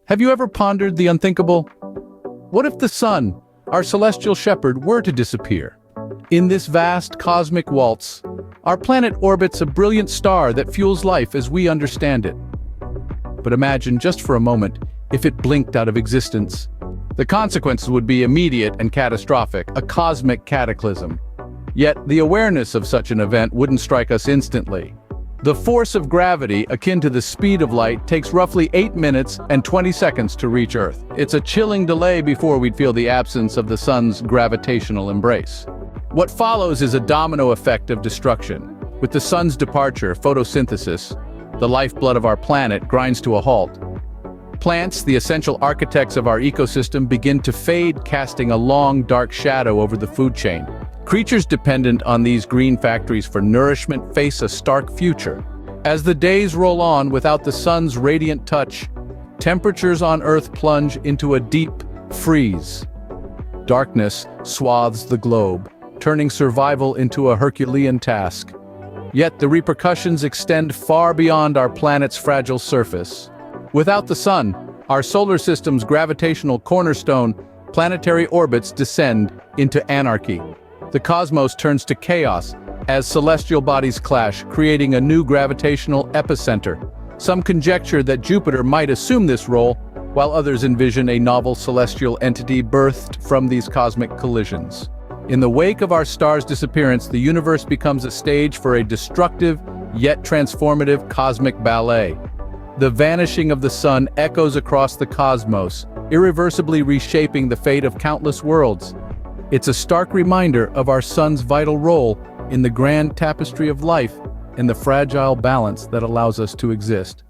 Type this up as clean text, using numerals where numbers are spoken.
Have you ever pondered the unthinkable? What if the sun, our celestial shepherd, were to disappear? In this vast cosmic waltz, our planet orbits a brilliant star that fuels life as we understand it. But imagine, just for a moment, if it blinked out of existence. The consequences would be immediate and catastrophic, a cosmic cataclysm. Yet, the awareness of such an event wouldn't strike us instantly. The force of gravity, akin to the speed of light, takes roughly 8 minutes and 20 seconds to reach Earth. It's a chilling delay before we'd feel the absence of the sun's gravitational embrace. What follows is a domino effect of destruction. With the sun's departure, photosynthesis, the lifeblood of our planet, grinds to a halt. Plants, the essential architects of our ecosystem, begin to fade, casting a long, dark shadow over the food chain. Creatures dependent on these green factories for nourishment face a stark future. As the days roll on without the sun's radiant touch, temperatures on Earth plunge into a deep freeze. Darkness swathes the globe, turning survival into a Herculean task. Yet the repercussions extend far beyond our planet's fragile surface. Without the sun, our solar system's gravitational cornerstone, planetary orbits descend into anarchy. The cosmos turns to chaos as celestial bodies clash, creating a new gravitational epicenter. Some conjecture that Jupiter might assume this role, while others envision a novel celestial entity birthed from these cosmic collisions. In the wake of our star's disappearance, the universe becomes a stage for a destructive, yet transformative cosmic ballet. The vanishing of the sun echoes across the cosmos, irreversibly reshaping the fate of countless worlds. It's a stark reminder of our sun's vital role in the grand tapestry of life and the fragile balance that allows us to exist.